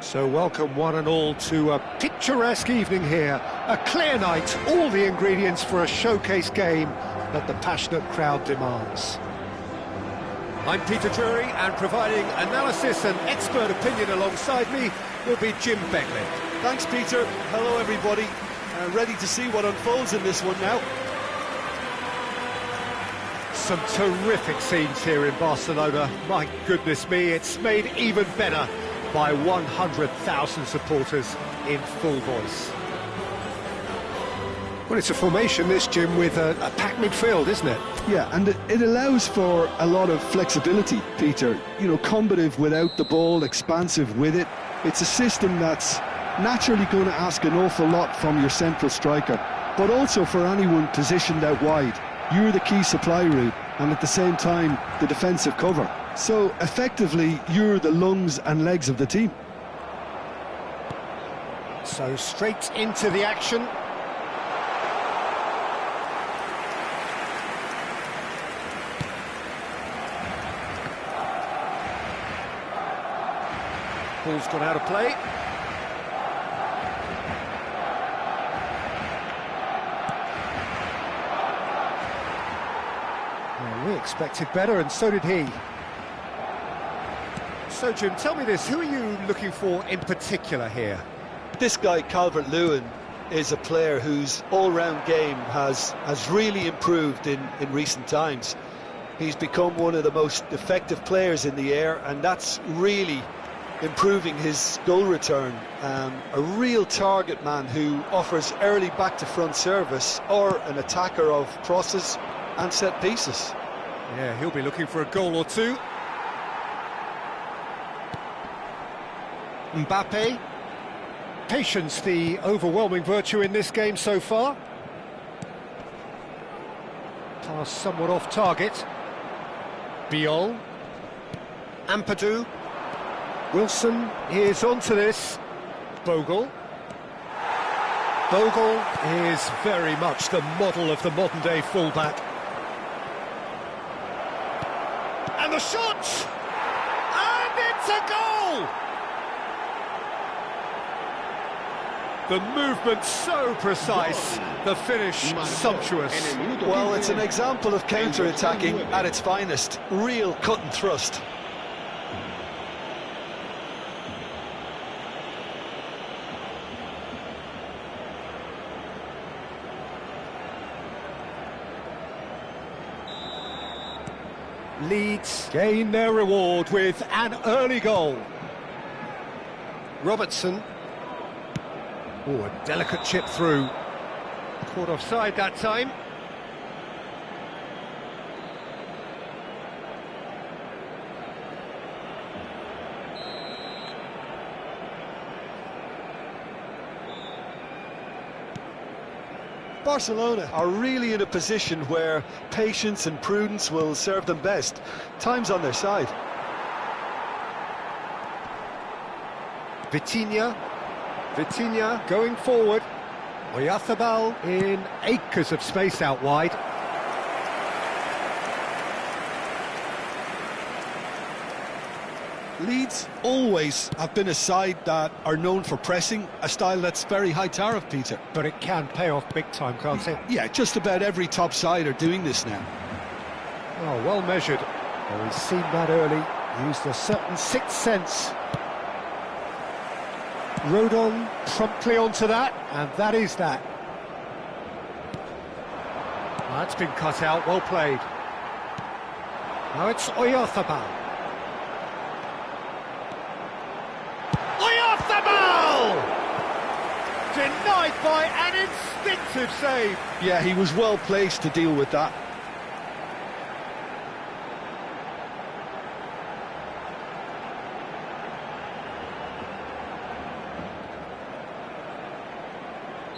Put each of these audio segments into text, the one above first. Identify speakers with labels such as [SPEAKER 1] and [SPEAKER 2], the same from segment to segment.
[SPEAKER 1] So welcome one and all to a picturesque evening here. A clear night, all the ingredients for a showcase game that the passionate crowd demands. I'm Peter Drury, and providing analysis and expert opinion alongside me will be Jim Beckley.
[SPEAKER 2] Thanks, Peter. Hello, everybody. Ready to see what unfolds in this one now.
[SPEAKER 1] Some terrific scenes here in Barcelona. My goodness me, it's made even better by 100,000 supporters in full voice. Well, it's a formation, this, Jim, with a packed midfield, isn't it?
[SPEAKER 3] Yeah, and it allows for a lot of flexibility, Peter. You know, combative without the ball, expansive with it. It's a system that's naturally going to ask an awful lot from your central striker, but also for anyone positioned out wide. You're the key supply route, and at the same time, the defensive cover. So, effectively, you're the lungs and legs of the team.
[SPEAKER 1] So, straight into the action. Ball's gone out of play. Well, we expected better, and so did he. So, Jim, tell me this, who are you looking for in particular here?
[SPEAKER 2] This guy, Calvert-Lewin, is a player whose all-round game has really improved in recent times. He's become one of the most effective players in the air, and that's really improving his goal return. A real target man who offers early back-to-front service or an attacker of crosses and set pieces.
[SPEAKER 1] Yeah, he'll be looking for a goal or two. Mbappe. Patience, the overwhelming virtue in this game so far. Pass somewhat off target. Biol. Ampadu. Wilson is onto this. Bogle. Bogle is very much the model of the modern-day fullback. And the shot! And it's a goal! The movement so precise, the finish sumptuous.
[SPEAKER 2] Well, it's an example of counter-attacking at its finest. Real cut and thrust.
[SPEAKER 1] Leeds gain their reward with an early goal. Robertson. Oh, a delicate chip through. Caught offside that time.
[SPEAKER 2] Barcelona are really in a position where patience and prudence will serve them best. Time's on their side.
[SPEAKER 1] Vitinha going forward. Oyarzabal in acres of space out wide.
[SPEAKER 3] Leeds always have been a side that are known for pressing, a style that's very high tariff, Peter.
[SPEAKER 1] But it can pay off big time, can't it?
[SPEAKER 3] Yeah, just about every top side are doing this now.
[SPEAKER 1] Oh, well measured. Well, he's seen that early, used a certain sixth sense. Rodon promptly onto that, and that is that. That's been cut out, well played. Now it's Oyarzabal. Oyarzabal! Denied by an instinctive save.
[SPEAKER 3] Yeah, he was well placed to deal with that.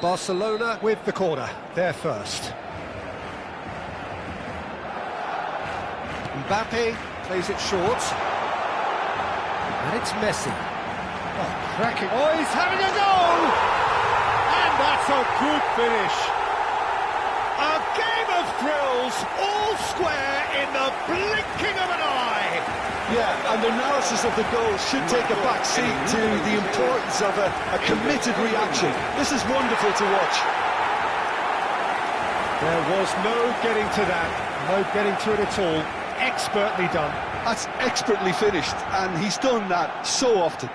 [SPEAKER 1] Barcelona with the corner, they're first. Mbappe plays it short. And it's Messi. Oh, cracking. Oh, he's having a go! And that's a good finish. A game of thrills, all square in the blinking of an eye.
[SPEAKER 2] Yeah, and the analysis of the goal should take a back seat to the importance of a committed reaction. This is wonderful to watch.
[SPEAKER 1] There was no getting to that, no getting to it at all. Expertly done.
[SPEAKER 3] That's expertly finished, and he's done that so often.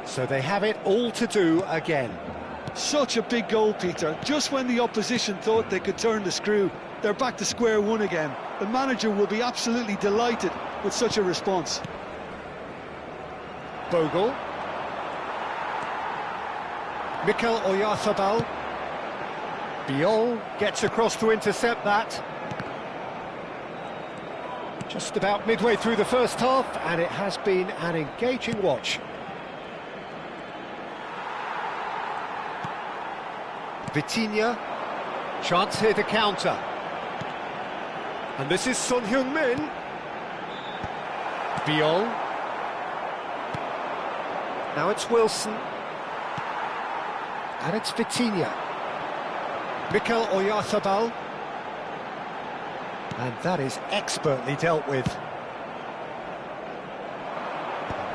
[SPEAKER 1] So they have it all to do again.
[SPEAKER 3] Such a big goal, Peter. Just when the opposition thought they could turn the screw, they're back to square one again. The manager will be absolutely delighted with such a response.
[SPEAKER 1] Bogle. Mikel Oyarzabal. Biol gets across to intercept that. Just about midway through the first half, and it has been an engaging watch. Vitinha, chance here to counter. And this is Son Heung-min. Biol. Now it's Wilson. And it's Vitinha. Mikel Oyarzabal. And that is expertly dealt with.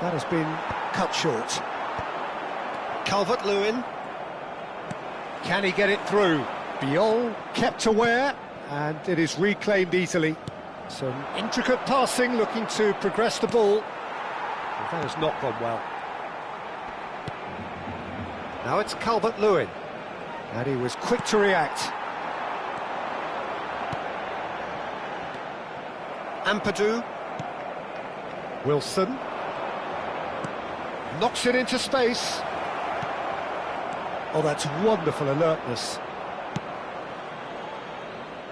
[SPEAKER 1] That has been cut short. Calvert-Lewin. Can he get it through? Biol kept aware, and it is reclaimed easily. Some intricate passing, looking to progress the ball. Well, that has not gone well. Now it's Calvert-Lewin, and he was quick to react. Ampadu. Wilson. Knocks it into space. Oh, that's wonderful alertness.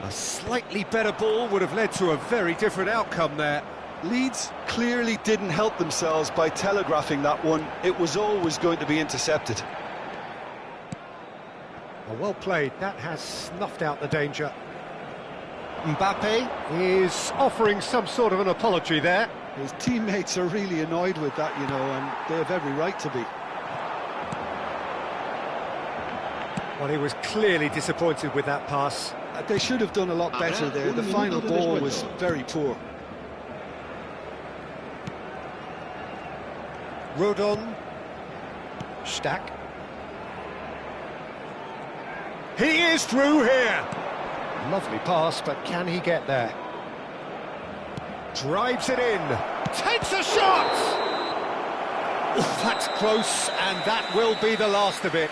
[SPEAKER 1] A slightly better ball would have led to a very different outcome there.
[SPEAKER 2] Leeds clearly didn't help themselves by telegraphing that one. It was always going to be intercepted.
[SPEAKER 1] Oh, well played. That has snuffed out the danger. Mbappe is offering some sort of an apology there.
[SPEAKER 3] His teammates are really annoyed with that, you know, and they have every right to be.
[SPEAKER 1] Well, he was clearly disappointed with that pass.
[SPEAKER 3] They should have done a lot better there. The final ball was very poor.
[SPEAKER 1] Rodon. Stack. He is through here. Lovely pass, but can he get there? Drives it in. Takes a shot! Oh, that's close, and that will be the last of it.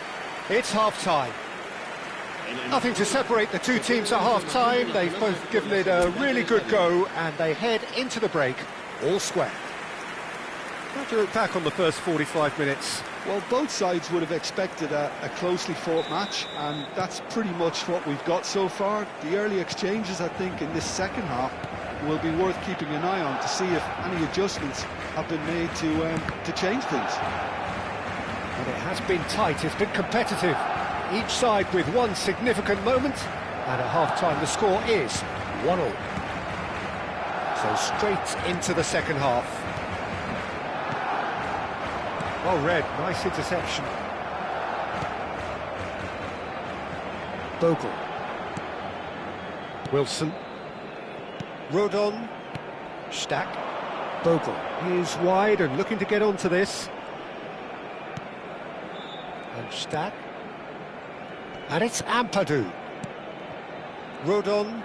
[SPEAKER 1] It's half-time. Nothing to separate the two teams at half-time. They've both given it a really good go, and they head into the break all square. How do you look back on the first 45 minutes?
[SPEAKER 3] Well, both sides would have expected a closely fought match, and that's pretty much what we've got so far. The early exchanges, I think, in this second half will be worth keeping an eye on to see if any adjustments have been made to change things.
[SPEAKER 1] And it has been tight, it's been competitive. Each side with one significant moment, and at half-time the score is 1-1. So straight into the second half. Well read, nice interception. Bogle. Wilson. Rodon. Stack. Bogle is wide and looking to get onto this. And Stack. And it's Ampadu. Rodon.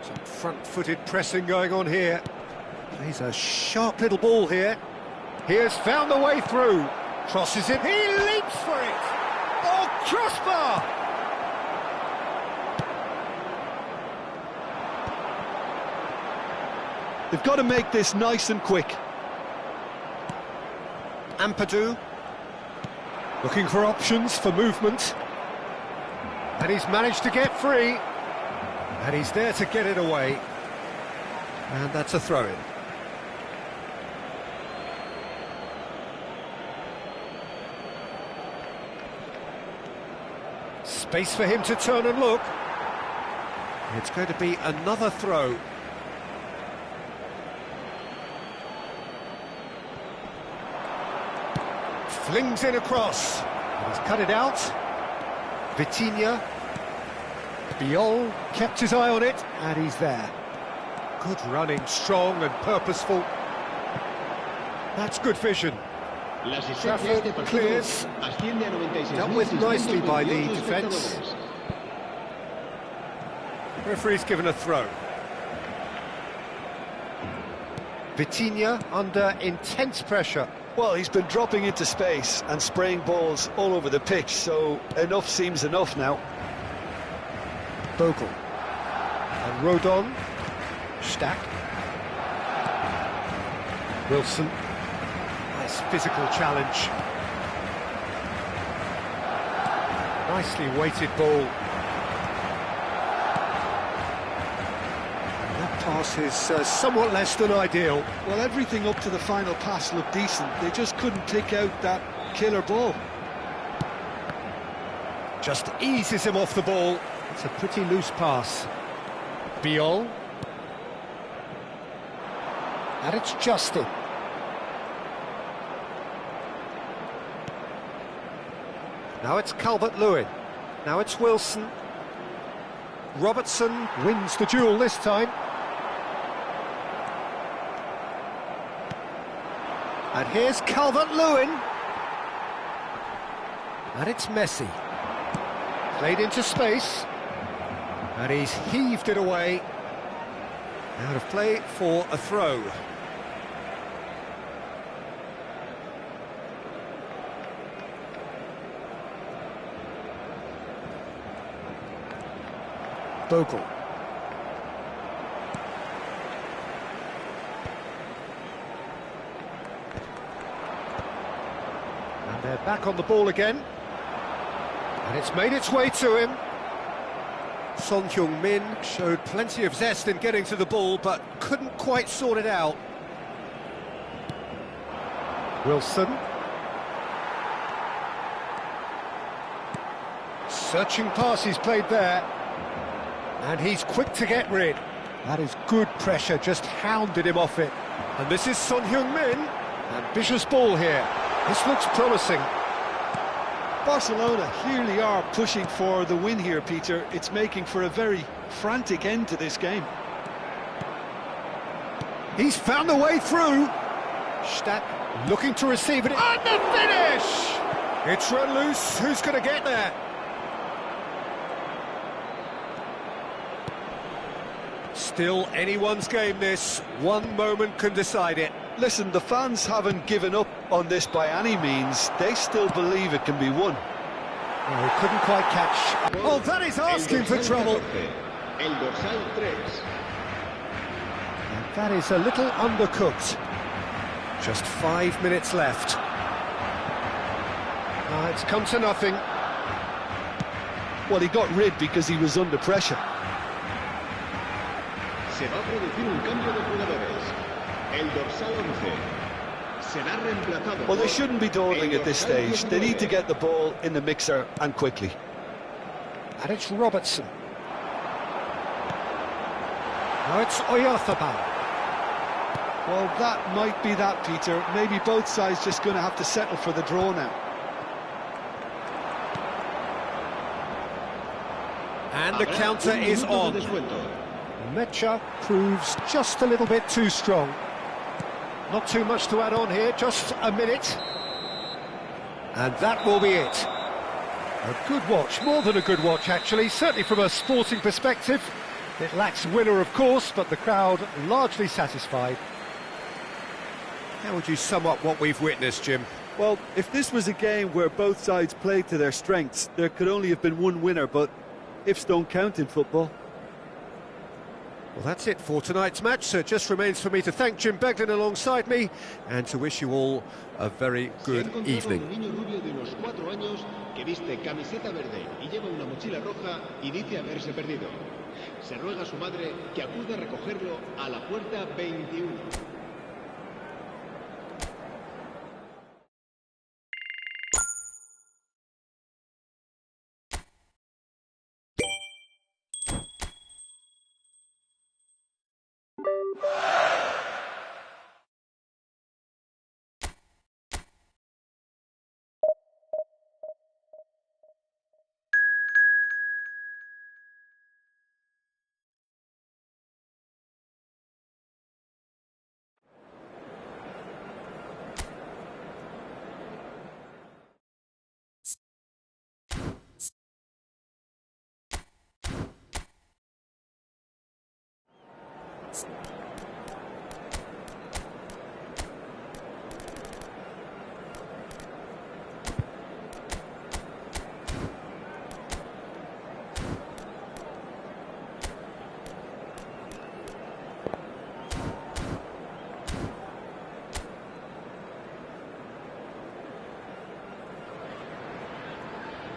[SPEAKER 1] Some front-footed pressing going on here. Plays a sharp little ball here. He has found the way through. Crosses it. He leaps for it. Oh, crossbar!
[SPEAKER 3] They've got to make this nice and quick.
[SPEAKER 1] Ampadu. Looking for options for movement. And he's managed to get free. And he's there to get it away. And that's a throw-in. Space for him to turn and look. It's going to be another throw. Flings in across. He's cut it out. Vitinha. Biol kept his eye on it, and he's there. Good running, strong and purposeful. That's good vision. Trafford clears. Dealt with nicely by the defence. Referee's given a throw. Vitinha under intense pressure.
[SPEAKER 2] Well, he's been dropping into space and spraying balls all over the pitch, so enough seems enough now.
[SPEAKER 1] Bogle. And Rodon. Stack. Wilson. Nice physical challenge. Nicely weighted ball. That pass is somewhat less than ideal.
[SPEAKER 3] Well, everything up to the final pass looked decent. They just couldn't pick out that killer ball.
[SPEAKER 1] Just eases him off the ball. It's a pretty loose pass. Biol. And it's Justin. Now it's Calvert-Lewin. Now it's Wilson. Robertson wins the duel this time. And here's Calvert-Lewin. And it's Messi. Played into space. And he's heaved it away. Out of play for a throw. Bogle. And they're back on the ball again. And it's made its way to him. Son Heung-min showed plenty of zest in getting to the ball, but couldn't quite sort it out. Wilson. Searching pass he's played there. And he's quick to get rid. That is good pressure, just hounded him off it. And this is Son Heung-min. Ambitious ball here. This looks promising.
[SPEAKER 3] Barcelona clearly are pushing for the win here, Peter. It's making for a very frantic end to this game.
[SPEAKER 1] He's found a way through. Stack looking to receive it. And the finish! It's run loose. Who's going to get there? Still anyone's game, this. One moment can decide it.
[SPEAKER 2] Listen, the fans haven't given up on this by any means. They still believe it can be won.
[SPEAKER 1] Oh, he couldn't quite catch. Oh, that is asking for trouble. And that is a little undercooked. Just 5 minutes left. It's come to nothing.
[SPEAKER 2] Well, he got rid because he was under pressure.
[SPEAKER 4] Se va a producir un cambio de jugadores. El dorsal 11 será reemplazado.
[SPEAKER 2] Well, they shouldn't be dawdling at this stage. They need to get the ball in the mixer and quickly.
[SPEAKER 1] And it's Robertson. Now it's Oyarzabal.
[SPEAKER 3] Well, that might be that, Peter. Maybe both sides just going to have to settle for the draw now.
[SPEAKER 1] And the counter is on. Mecha proves just a little bit too strong. Not too much to add on here, just a minute. And that will be it. A good watch, more than a good watch actually, certainly from a sporting perspective. It lacks winner of course, but the crowd largely satisfied. How would you sum up what we've witnessed, Jim?
[SPEAKER 3] Well, if this was a game where both sides played to their strengths, there could only have been one winner, but ifs don't count in football.
[SPEAKER 1] Well, that's it for tonight's match, so it just remains for me to thank Jim Beglin alongside me and to wish you all a very good evening.
[SPEAKER 4] Un niño rubio de unos 4 años que viste camiseta verde y lleva una mochila roja y dice haberse perdido. Se ruega a su madre que acuda a recogerlo a la puerta 21.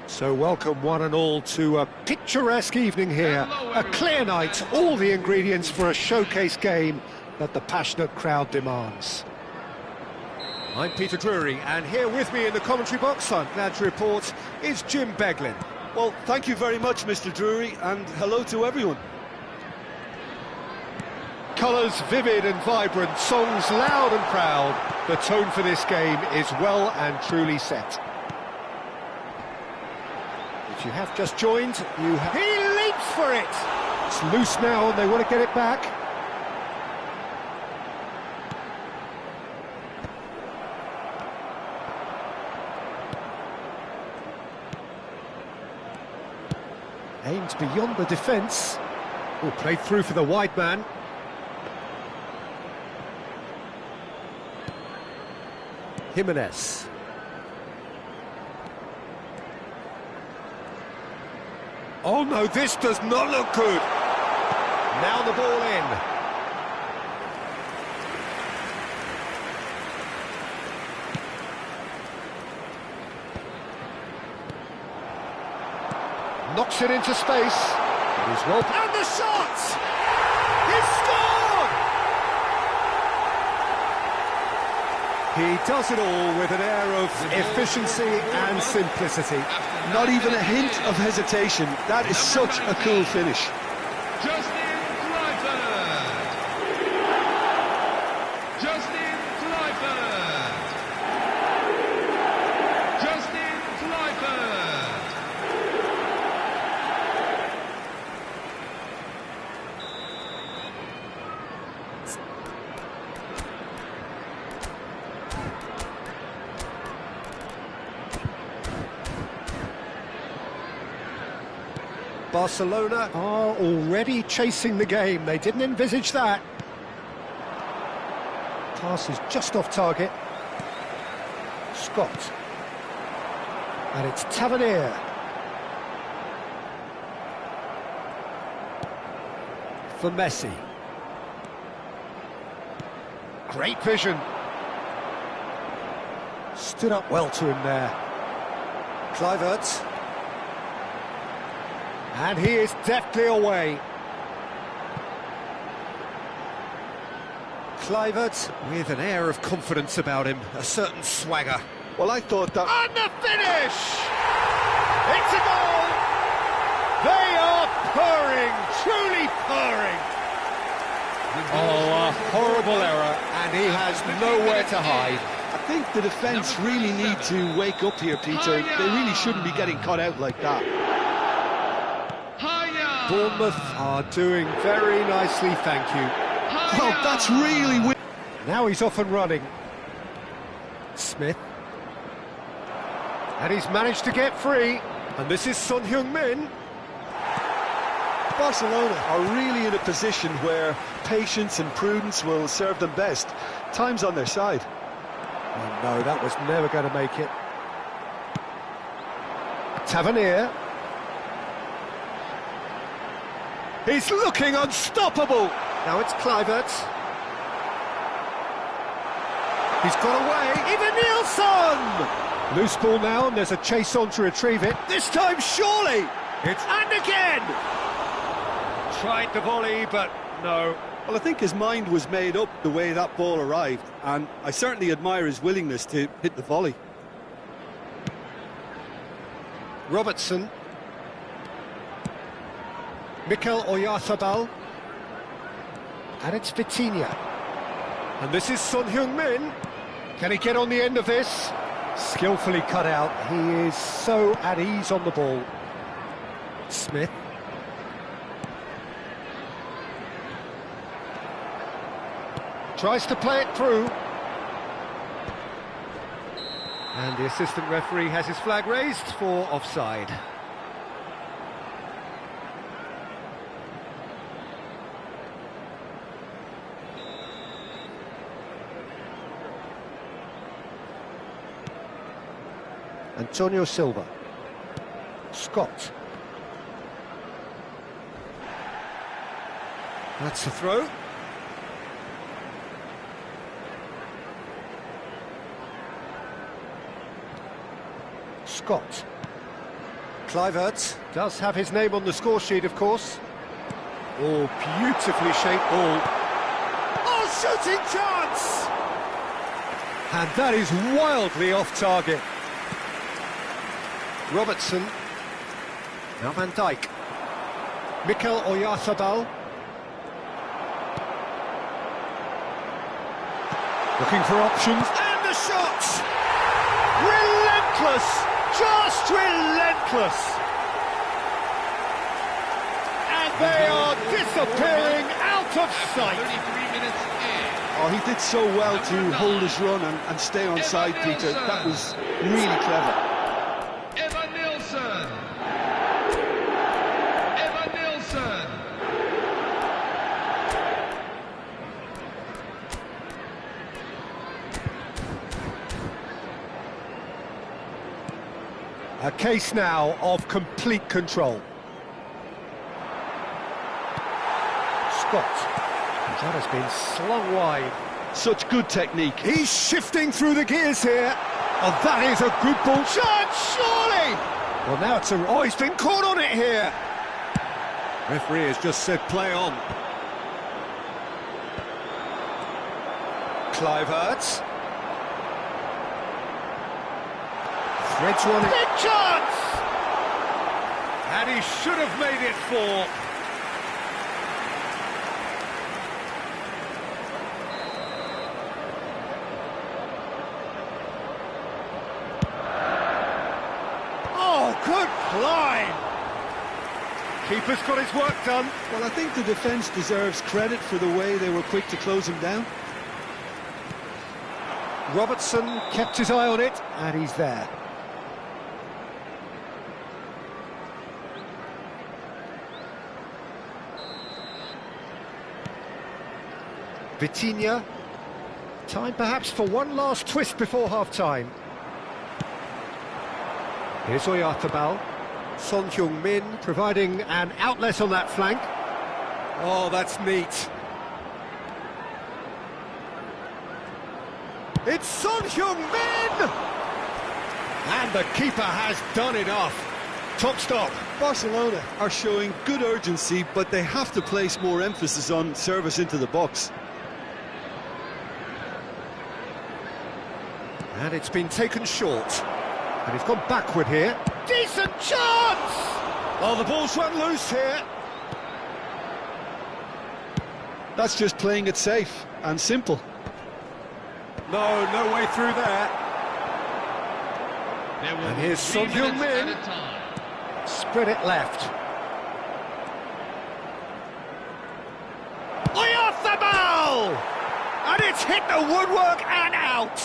[SPEAKER 1] So welcome one and all to a picturesque evening here, a clear night, all the ingredients for a showcase game that the passionate crowd demands. I'm Peter Drury, and here with me in the commentary box, I'm glad to report, is Jim Beglin.
[SPEAKER 2] Well, thank you very much, Mr. Drury, and hello to everyone.
[SPEAKER 1] Colours vivid and vibrant, songs loud and proud. The tone for this game is well and truly set. If you have just joined, you have... He leaps for it! It's loose now and they want to get it back. Aimed beyond the defence. Oh, played through for the wide man. Jimenez. Oh no, this does not look good. Now the ball in. Knocks it into space. It is well. And the shot! He scored! He does it all with an air of efficiency and simplicity.
[SPEAKER 2] Not even a hint of hesitation. That is such a cool finish.
[SPEAKER 5] Justin Kluivert! Justin Kluivert! Justin Kluivert!
[SPEAKER 1] Barcelona are already chasing the game. They didn't envisage that. Pass is just off target. Scott. And it's Tavernier. For Messi. Great vision. Stood up well to him there. Kluivert. And he is deftly away. Kluivert with an air of confidence about him, a certain swagger.
[SPEAKER 2] Well, I thought that...
[SPEAKER 1] And the finish! It's a goal! They are purring, truly purring. Oh, a horrible error, and he has nowhere to hide.
[SPEAKER 2] I think the defence really need to wake up here, Peter. They really shouldn't be getting caught out like that.
[SPEAKER 1] Bournemouth are doing very nicely, thank you.
[SPEAKER 2] Well, that's really...
[SPEAKER 1] Now he's off and running. Smith. And he's managed to get free. And this is Son Heung-min.
[SPEAKER 2] Barcelona are really in a position where patience and prudence will serve them best. Time's on their side.
[SPEAKER 1] Oh no, that was never going to make it. Tavernier. He's looking unstoppable. Now it's Kluivert. He's got away. Even Nielsen! Loose ball now, and there's a chase on to retrieve it. This time, surely! It's... And again! Tried the volley, but no.
[SPEAKER 2] Well, I think his mind was made up the way that ball arrived, and I certainly admire his willingness to hit the volley.
[SPEAKER 1] Robertson. Mikel Oyarzabal. And it's Vitinha. And this is Son Heung-min. Can he get on the end of this? Skillfully cut out. He is so at ease on the ball. Smith. Tries to play it through. And the assistant referee has his flag raised for offside. Antonio Silva. Scott. That's a throw. Scott. Kluivert does have his name on the score sheet, of course. Oh, beautifully shaped ball. Oh, shooting chance! And that is wildly off target. Robertson. Now Van Dijk. Mikel Oyarzabal. Looking for options. And the shot! Relentless! Just relentless! And they are disappearing out of sight.
[SPEAKER 5] 33 minutes in.
[SPEAKER 3] Oh, he did so well to hold his run and stay on side, Peter. That was really clever.
[SPEAKER 5] Evan Nilsson. Evan Nilsson.
[SPEAKER 1] A case now of complete control. Scott. That has been slung wide.
[SPEAKER 3] Such good technique.
[SPEAKER 1] He's shifting through the gears here. Oh, that is a good ball shot, surely! Well, now it's a... Oh, he's been caught on it here. Referee has just said play on. Kluivert. Threads one. Big chance! And he should have made it 4. Oh, good climb! Keeper's got his work done.
[SPEAKER 3] Well, I think the defence deserves credit for the way they were quick to close him down.
[SPEAKER 1] Robertson kept his eye on it, and he's there. Vitinha. Time perhaps for one last twist before half-time. Here's Oyarzabal. Son Heung-min providing an outlet on that flank. Oh, that's neat. It's Son Heung-min! And the keeper has done enough. Top stop.
[SPEAKER 3] Barcelona are showing good urgency, but they have to place more emphasis on service into the box.
[SPEAKER 1] And it's been taken short. And he's gone backward here. Decent chance! Oh, the ball's run loose here.
[SPEAKER 3] That's just playing it safe and simple.
[SPEAKER 1] No way through there. And here's Son
[SPEAKER 5] 3 minutes
[SPEAKER 1] Heung-min.
[SPEAKER 5] at a time.
[SPEAKER 1] Spread it left. Oyarzabal! And it's hit the woodwork and out.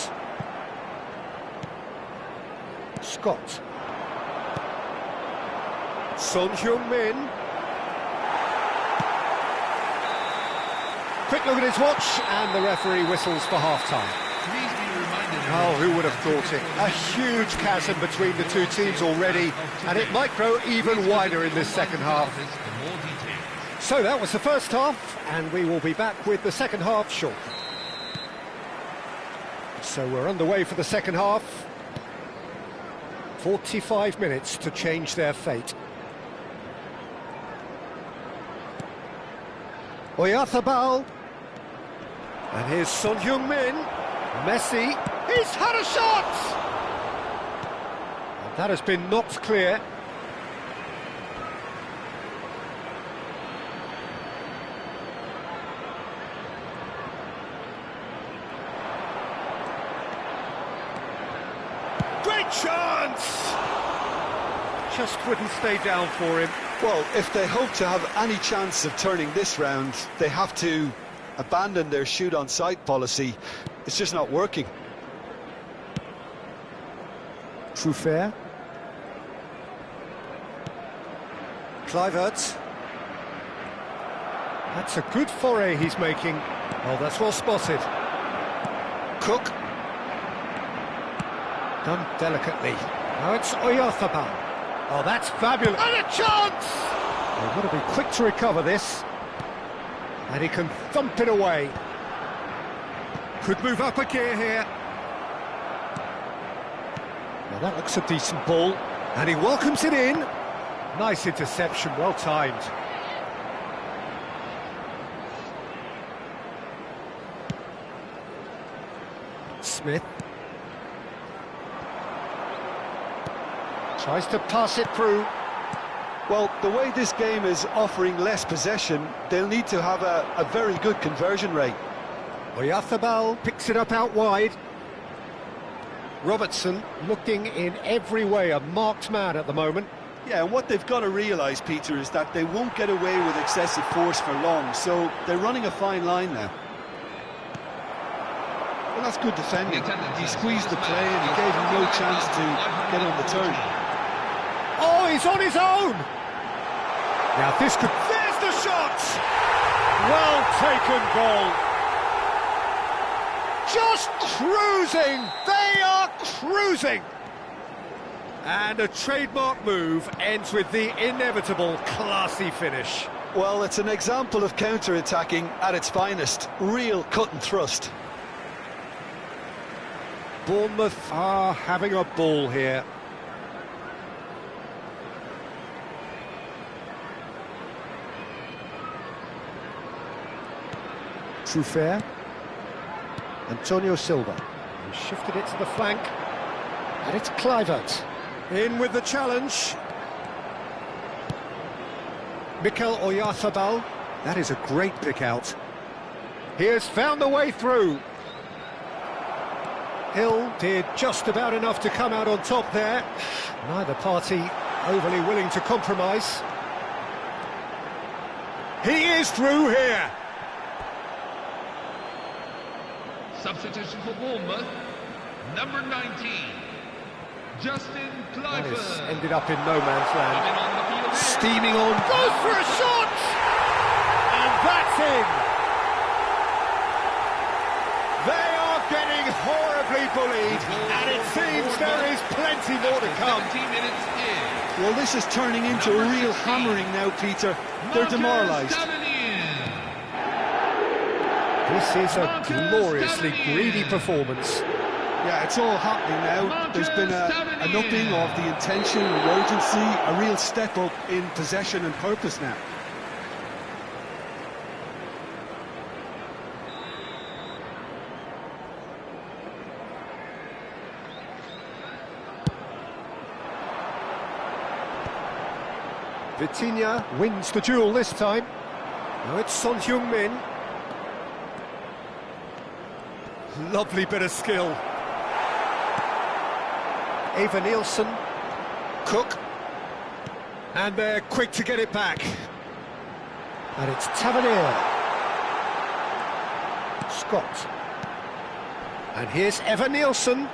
[SPEAKER 1] Scott. Son Heung-min. Quick look at his watch, and the referee whistles for half-time.
[SPEAKER 5] Please be reminded.
[SPEAKER 1] Oh, who would have thought it? A huge chasm between the two teams already, and it might grow even wider in this second half. So that was the first half, and we will be back with the second half shortly. So we're underway for the second half. 45 minutes to change their fate. Oyarzabal. And here's Son Heung-min. Messi. He's had a shot! And that has been knocked clear. Great chance! Just wouldn't stay down for him.
[SPEAKER 3] Well, if they hope to have any chance of turning this round, they have to abandon their shoot-on-sight policy. It's just not working.
[SPEAKER 1] Truffert. Kluivert. That's a good foray he's making. Oh, that's well spotted. Cook. Done delicately. Now it's Oyarzabal. Oh, that's fabulous. And a chance! They've got to be quick to recover this. And he can thump it away. Could move up a gear here. Now that looks a decent ball. And he welcomes it in. Nice interception, well timed. Smith. Tries to pass it through.
[SPEAKER 2] Well, the way this game is offering less possession, they'll need to have a very good conversion rate.
[SPEAKER 1] Oyarzabal picks it up out wide. Robertson looking in every way a marked man at the moment.
[SPEAKER 3] Yeah, and what they've got to realise, Peter, is that they won't get away with excessive force for long, so they're running a fine line now. Well, that's good defending. He squeezed the play and he gave him no chance to get on the turn.
[SPEAKER 1] Oh, he's on his own! Now this could... There's the shot! Well taken goal. Just cruising! They are cruising! And a trademark move ends with the inevitable classy finish.
[SPEAKER 2] Well, it's an example of counter-attacking at its finest. Real cut and thrust.
[SPEAKER 1] Bournemouth are having a ball here. Truffert. Antonio Silva. He shifted it to the flank. And it's Kluivert. In with the challenge. Mikel Oyarzabal. That is a great pick out. He has found the way through. Hill did just about enough to come out on top there. Neither party overly willing to compromise. He is through here.
[SPEAKER 5] Substitution for Bournemouth, number 19, Justin
[SPEAKER 1] That has
[SPEAKER 5] Kluivert.
[SPEAKER 1] ended up in no man's land.
[SPEAKER 5] Coming on the field here.
[SPEAKER 1] Steaming on, goes for a shot! And that's in! They are getting horribly bullied, and it seems there is plenty more to come.
[SPEAKER 5] 17 minutes in.
[SPEAKER 3] Well, this is turning into a real hammering now, Peter. They're demoralised.
[SPEAKER 1] This is a gloriously greedy performance.
[SPEAKER 3] Yeah, it's all happening now. There's been an upping of the intention and urgency, a real step up in possession and purpose now.
[SPEAKER 1] Vitinha wins the duel this time. Now it's Son Heung-min. Lovely bit of skill. Eva Nielsen. Cook. And they're quick to get it back. And it's Tavernier. Scott. And here's Eva Nielsen.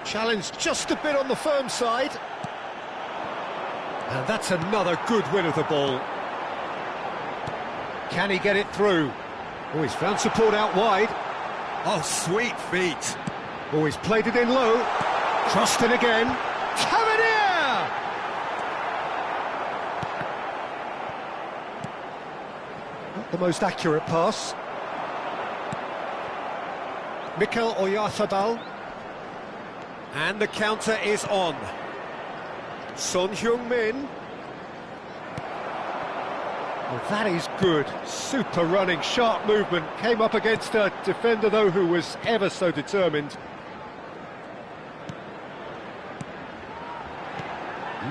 [SPEAKER 1] Challenged just a bit on the firm side. And that's another good win of the ball. Can he get it through? Oh, he's found support out wide. Oh, sweet feet. Oh, he's played it in low. Crossed it again. Tavernier! Not the most accurate pass. Mikel Oyarzabal. And the counter is on. Son Heung-min. Oh, that is good. Super running, sharp movement. Came up against a defender, though, who was ever so determined.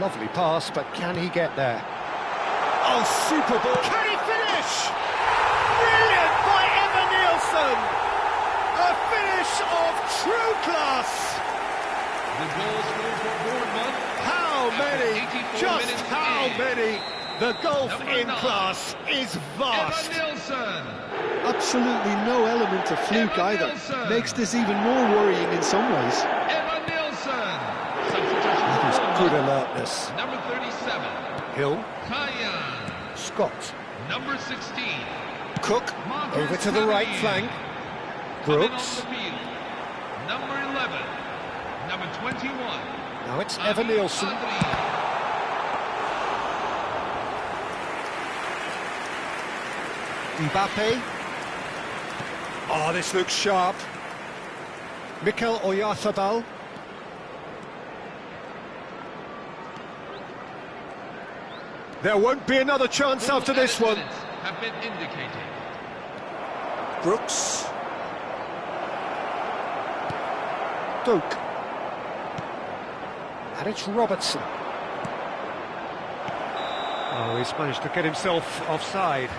[SPEAKER 1] Lovely pass, but can he get there? Oh, super ball. Can he finish? Brilliant by Eva Nielsen. A finish of true class.
[SPEAKER 5] The goal scored for Bournemouth.
[SPEAKER 1] How many?
[SPEAKER 5] 84
[SPEAKER 1] Just
[SPEAKER 5] minutes
[SPEAKER 1] how
[SPEAKER 5] in.
[SPEAKER 1] many? The gulf
[SPEAKER 5] Number
[SPEAKER 1] in
[SPEAKER 5] 9.
[SPEAKER 1] class is vast.
[SPEAKER 5] Eva Nielsen.
[SPEAKER 3] Absolutely no element of fluke
[SPEAKER 5] Eva
[SPEAKER 3] either.
[SPEAKER 5] Nielsen.
[SPEAKER 3] Makes this even more worrying in some ways.
[SPEAKER 5] Eva Nielsen. Substitution
[SPEAKER 1] That
[SPEAKER 5] for
[SPEAKER 1] is good
[SPEAKER 5] Bournemouth,
[SPEAKER 1] alertness.
[SPEAKER 5] number 37,
[SPEAKER 1] Hill,
[SPEAKER 5] Kyan.
[SPEAKER 1] Scott,
[SPEAKER 5] Number 16,
[SPEAKER 1] Cook,
[SPEAKER 5] Marcus
[SPEAKER 1] over to the right
[SPEAKER 5] Tavernier.
[SPEAKER 1] flank.
[SPEAKER 5] Coming
[SPEAKER 1] Brooks,
[SPEAKER 5] on the field, number 11, number 21,
[SPEAKER 1] Now it's Evan Nielsen. Mbappe. Oh, this looks sharp. Mikel Oyarzabal. There won't be another chance after this one.
[SPEAKER 5] Have been indicated.
[SPEAKER 1] Brooks. Duke. And it's Robertson. Oh, he's managed to get himself offside.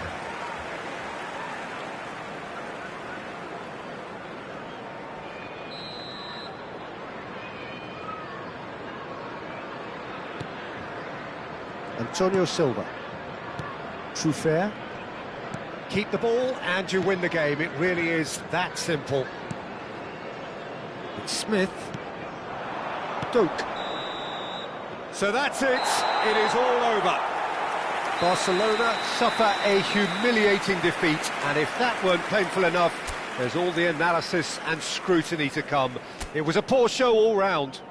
[SPEAKER 1] Antonio Silva. Truffert. Keep the ball and you win the game. It really is that simple. It's Smith. Duke. So that's it. It is all over. Barcelona suffer a humiliating defeat, and if that weren't painful enough, there's all the analysis and scrutiny to come. It was a poor show all round.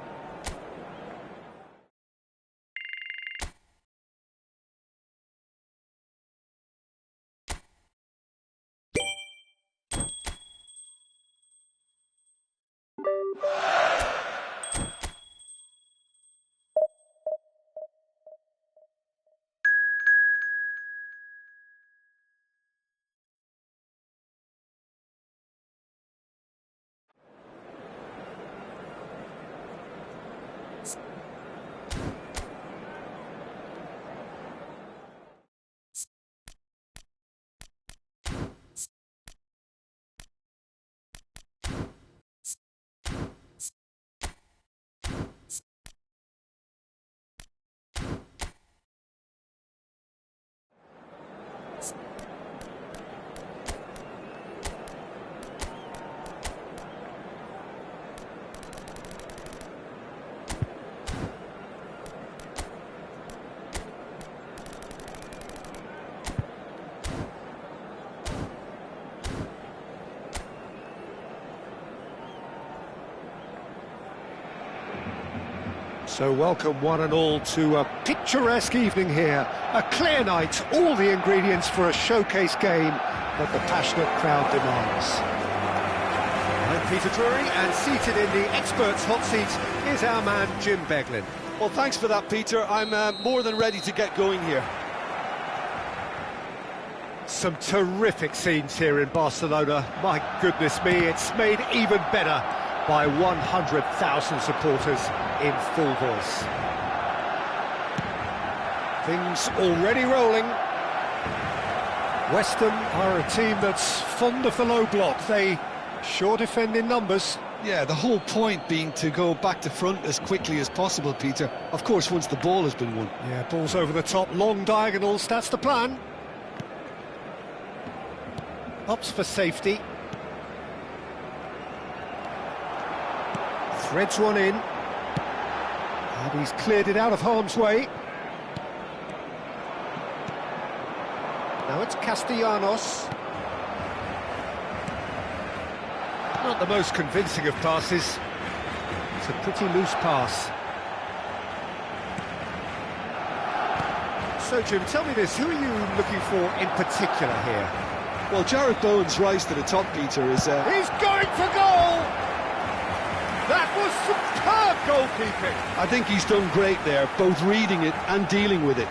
[SPEAKER 1] So welcome one and all to a picturesque evening here. A clear night, all the ingredients for a showcase game that the passionate crowd demands. I'm Peter Drury, and seated in the experts' hot seat is our man Jim Beglin.
[SPEAKER 2] Well, thanks for that, Peter. I'm more than ready to get going here.
[SPEAKER 1] Some terrific scenes here in Barcelona. My goodness me, it's made even better by 100,000 supporters in full voice. Things already rolling. West Ham are a team that's fond of the low block. They sure defend in numbers.
[SPEAKER 3] Yeah, the whole point being to go back to front as quickly as possible, Peter. Of course, once the ball has been won.
[SPEAKER 1] Yeah, balls over the top, long diagonals, that's the plan. Opts for safety. Threads one in. And he's cleared it out of harm's way. Now it's Castellanos. Not the most convincing of passes. It's a pretty loose pass. So, Jim, tell me this, who are you looking for in particular here?
[SPEAKER 3] Well, Jarrod Bowen's rise to the top, Peter, is...
[SPEAKER 1] He's going for goal! That was superb goalkeeping!
[SPEAKER 3] I think he's done great there, both reading it and dealing with it.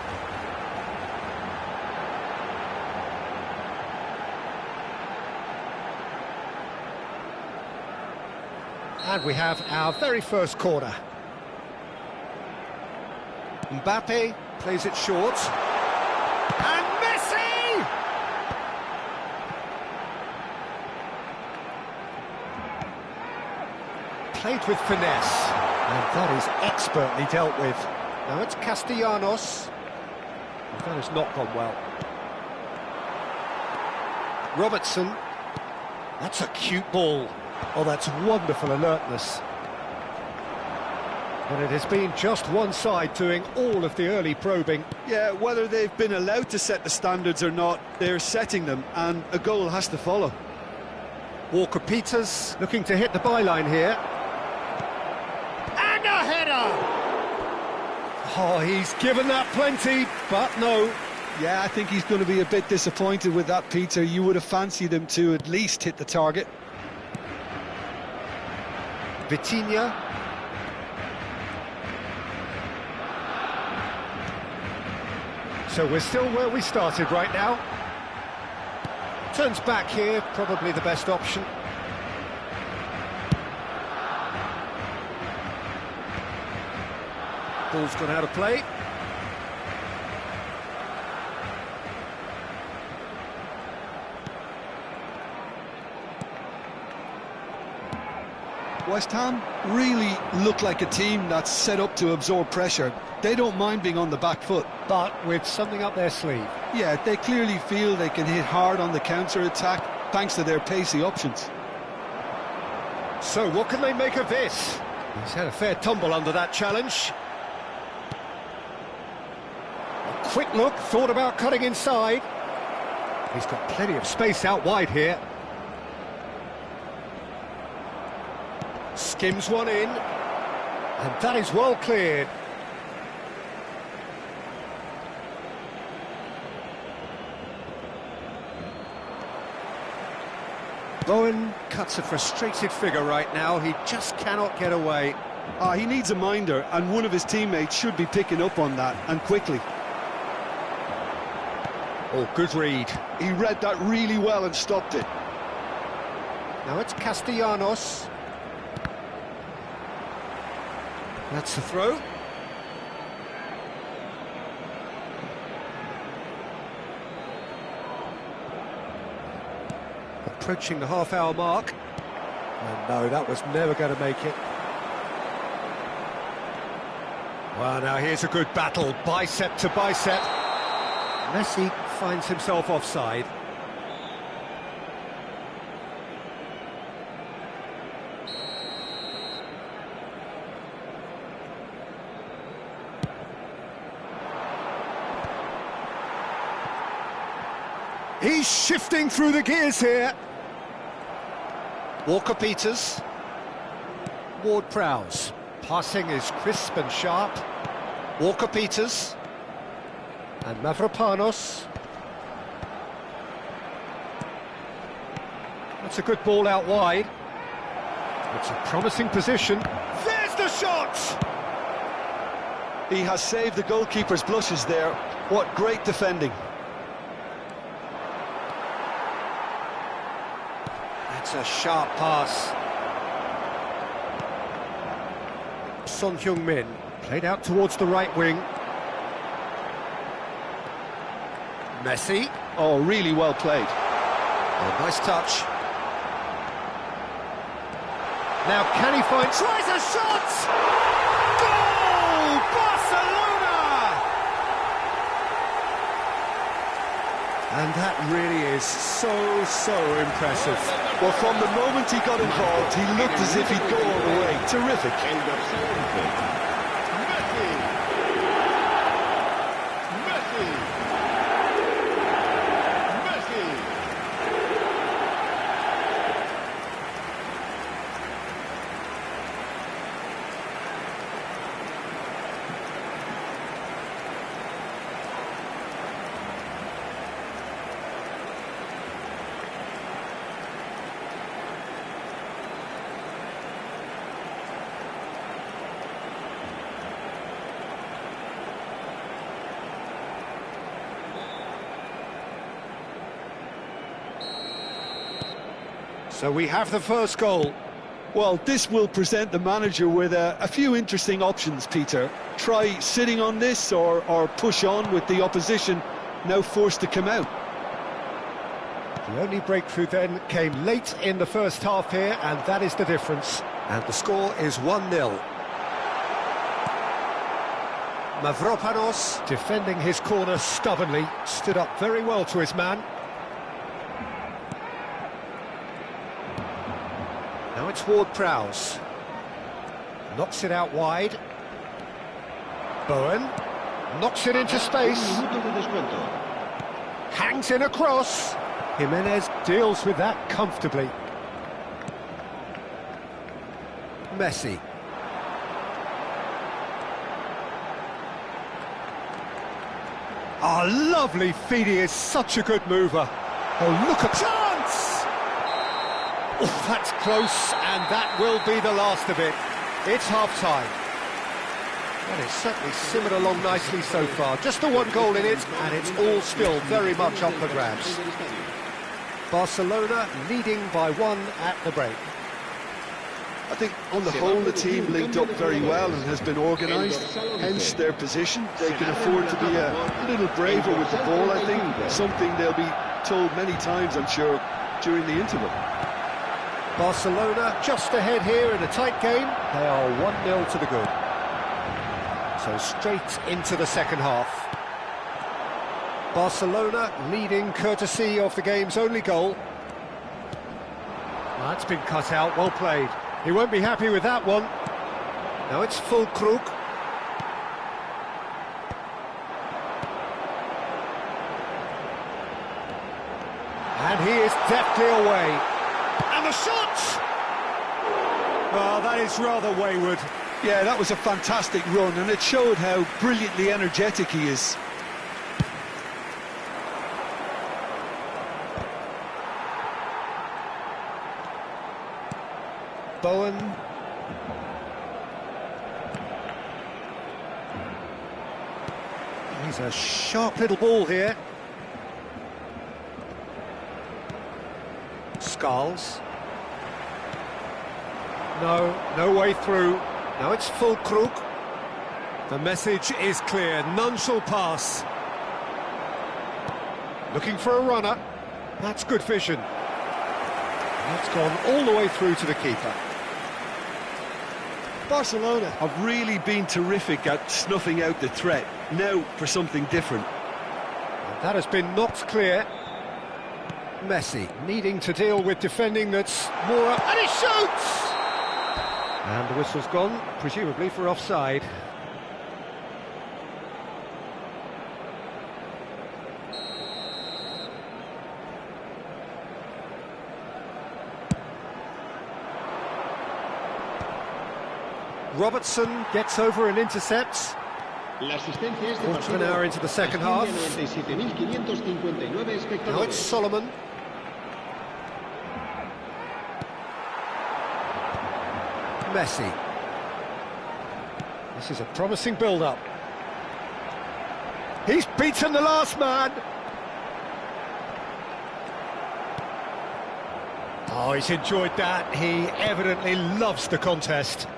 [SPEAKER 1] And we have our very first corner. Mbappe plays it short. And Messi! Played with finesse. And that is expertly dealt with. Now it's Castellanos. And that has not gone well. Robertson. That's a cute ball. Oh, that's wonderful alertness. And it has been just one side doing all of the early probing.
[SPEAKER 3] Yeah, whether they've been allowed to set the standards or not, they're setting them, and a goal has to follow.
[SPEAKER 1] Walker-Peters looking to hit the byline here. And a header! Oh, he's given that plenty, but no.
[SPEAKER 3] Yeah, I think he's going to be a bit disappointed with that, Peter. You would have fancied him to at least hit the target.
[SPEAKER 1] Vitinha. So we're still where we started right now. Turns back here, probably the best option. Ball's gone out of play.
[SPEAKER 3] West Ham really look like a team that's set up to absorb pressure. They don't mind being on the back foot.
[SPEAKER 1] But with something up their sleeve.
[SPEAKER 3] Yeah, they clearly feel they can hit hard on the counter-attack thanks to their pacey options.
[SPEAKER 1] So what can they make of this? He's had a fair tumble under that challenge. A quick look, thought about cutting inside. He's got plenty of space out wide here. Skims one in, and that is well cleared. Bowen cuts a frustrated figure right now. He just cannot get away.
[SPEAKER 3] He needs a minder, and one of his teammates should be picking up on that, and quickly.
[SPEAKER 1] Oh, good read.
[SPEAKER 3] He read that really well and stopped it.
[SPEAKER 1] Now it's Castellanos. That's the throw. Approaching the half-hour mark. And no, that was never going to make it. Well, now here's a good battle, bicep to bicep. Messi finds himself offside. He's shifting through the gears here. Walker-Peters. Ward-Prowse. Passing is crisp and sharp. Walker-Peters. And Mavropanos. That's a good ball out wide. It's a promising position. There's the shot!
[SPEAKER 2] He has saved the goalkeeper's blushes there. What great defending.
[SPEAKER 1] That's a sharp pass. Son Heung-min played out towards the right wing. Messi.
[SPEAKER 3] Oh, really well played.
[SPEAKER 1] Oh, nice touch. Now can he find... Tries a shot! Goal! Barcelona! And that really is so impressive.
[SPEAKER 2] Well, from the moment he got involved, he looked as if he'd go all the way. Terrific.
[SPEAKER 1] So we have the first goal.
[SPEAKER 3] Well, this will present the manager with a few interesting options, Peter. Try sitting on this or push on with the opposition now forced to come out.
[SPEAKER 1] The only breakthrough then came late in the first half here, and that is the difference. And the score is 1-0. Mavropanos, defending his corner stubbornly, stood up very well to his man. Now it's Ward-Prowse. Knocks it out wide. Bowen knocks it into space. Hangs in a cross. Jimenez deals with that comfortably. Messi. Oh, lovely feed, he is such a good mover. Oh, look at chance! Oh, that's close, and that will be the last of it. It's half-time. And it's certainly simmered along nicely so far. Just the one goal in it, and it's all still very much up for grabs. Barcelona leading by 1 at the break.
[SPEAKER 3] I think on the whole the team linked up very well and has been organised, hence their position. They can afford to be a little braver with the ball, I think, something they'll be told many times, I'm sure, during the interval.
[SPEAKER 1] Barcelona just ahead here in a tight game. They are 1-0 to the good. So straight into the second half. Barcelona leading courtesy of the game's only goal. That's been cut out, well played. He won't be happy with that one. Now it's full Krug. And he is deftly away. And the shot! Oh, that is rather wayward.
[SPEAKER 3] Yeah, that was a fantastic run, and it showed how brilliantly energetic he is.
[SPEAKER 1] Bowen. He's a sharp little ball here. Skulls. No way through. Now it's full Krug. The message is clear, none shall pass. Looking for a runner. That's good vision. That's gone all the way through to the keeper.
[SPEAKER 3] Barcelona have really been terrific at snuffing out the threat. Now for something different.
[SPEAKER 1] That has been knocked clear. Messi needing to deal with defending that's more up, and he shoots! And the whistle's gone, presumably for offside. Robertson gets over and intercepts. Quarter of an hour into the second half. Now it's Solomon. Messi. This is a promising build-up. He's beaten the last man. Oh, he's enjoyed that. He evidently loves the contest.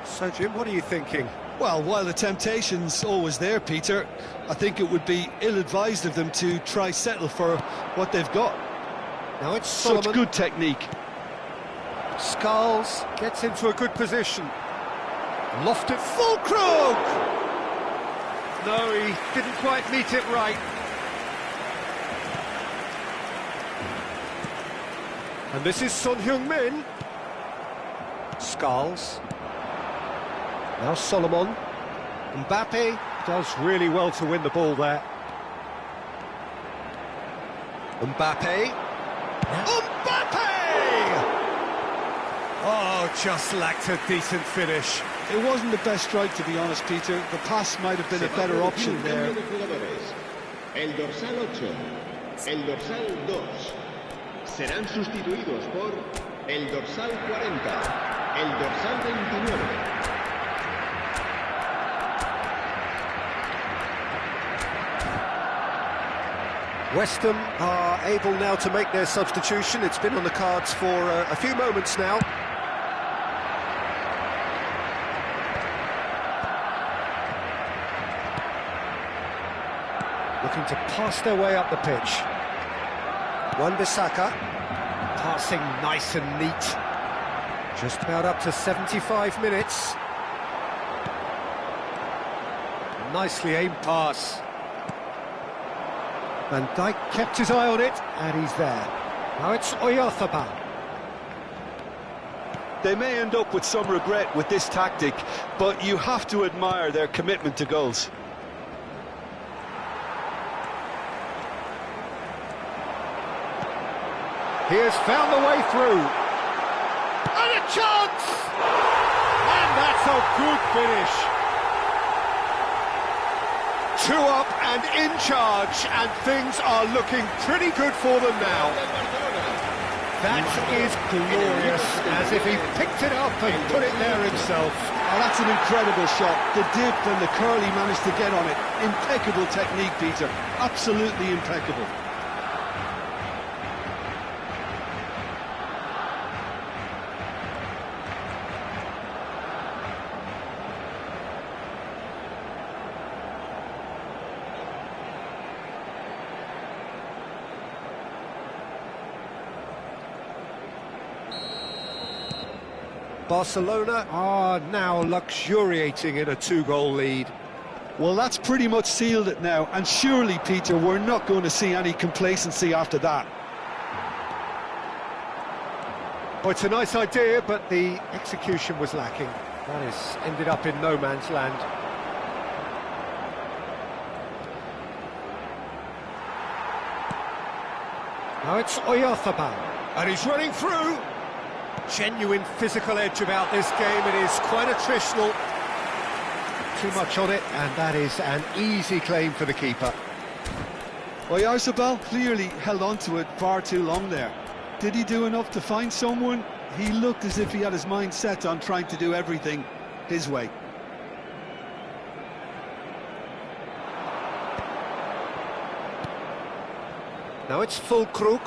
[SPEAKER 1] So, Jim, what are you thinking?
[SPEAKER 3] Well, while the temptation's always there, Peter, I think it would be ill-advised of them to try settle for what they've got.
[SPEAKER 1] Now it's Solomon.
[SPEAKER 3] Such good technique.
[SPEAKER 1] Skulls gets into a good position. Lofted full Krug! No, he didn't quite meet it right. And this is Son Heung-min. Skulls. Now Solomon. Mbappe does really well to win the ball there. Mbappe. Mbappe! Oh, just lacked a decent finish.
[SPEAKER 3] It wasn't the best strike, to be honest, Peter. The pass might have been a better option there.
[SPEAKER 4] El dorsal 8, el dorsal 2 serán sustituidos por el dorsal 40, el dorsal 29.
[SPEAKER 1] West Ham are able now to make their substitution. It's been on the cards for a few moments now. Looking to pass their way up the pitch. Wan-Bissaka, passing nice and neat. Just about up to 75 minutes. Nicely aimed pass. Van Dijk kept his eye on it, and he's there. Now it's Oyarzabal.
[SPEAKER 3] They may end up with some regret with this tactic, but you have to admire their commitment to goals.
[SPEAKER 1] He has found the way through. And a chance! And that's a good finish. 2 up and in charge, and things are looking pretty good for them now. That is glorious, as if he picked it up and put it there himself.
[SPEAKER 3] Oh, that's an incredible shot. The dip and the curl he managed to get on it. Impeccable technique, Peter. Absolutely impeccable.
[SPEAKER 1] Barcelona are now luxuriating in a 2-goal lead.
[SPEAKER 3] Well, that's pretty much sealed it now, and surely, Peter, we're not going to see any complacency after that.
[SPEAKER 1] Well, it's a nice idea, but the execution was lacking. That has ended up in no man's land. Now it's Oyarzabal, and he's running through. Genuine physical edge about this game. It is quite attritional. Too much on it, and that is an easy claim for the keeper.
[SPEAKER 3] Oyarzabal clearly held on to it far too long there. Did he do enough to find someone? He looked as if he had his mind set on trying to do everything his way.
[SPEAKER 1] Now it's Fulkrug.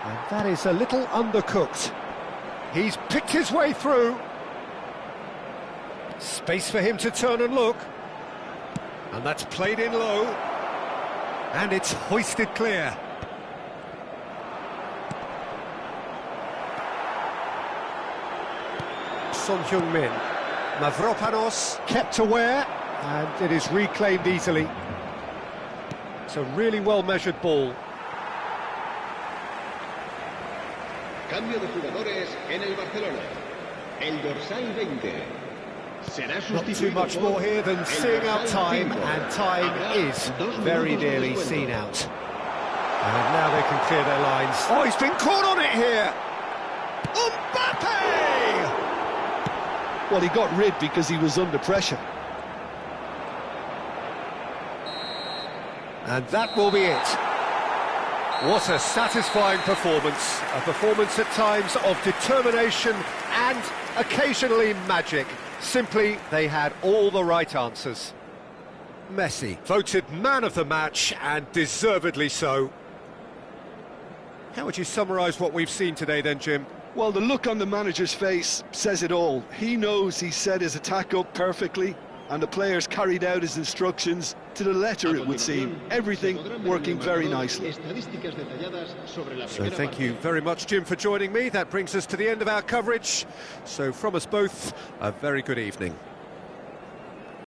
[SPEAKER 1] And that is a little undercooked. He's picked his way through. Space for him to turn and look. And that's played in low. And it's hoisted clear. Son Heung-min. Mavropanos kept aware, and it is reclaimed easily. It's a really well-measured ball.
[SPEAKER 4] Cambio de jugadores en el Barcelona. El dorsal 20. Será sustituido.
[SPEAKER 1] Not too much more here than seeing out time, and time is very nearly seen out. And now they can clear their lines. Oh, he's been caught on it here! Mbappe!
[SPEAKER 3] Well, he got rid because he was under pressure.
[SPEAKER 1] And that will be it. What a satisfying performance. A performance at times of determination and occasionally magic. Simply, they had all the right answers. Messi, voted man of the match, and deservedly so. How would you summarise what we've seen today then, Jim?
[SPEAKER 3] Well, the look on the manager's face says it all. He knows he set his attack up perfectly, and the players carried out his instructions to the letter, it would seem. Everything working very nicely.
[SPEAKER 1] So thank you very much, Jim, for joining me. That brings us to the end of our coverage. So from us both, a very good evening.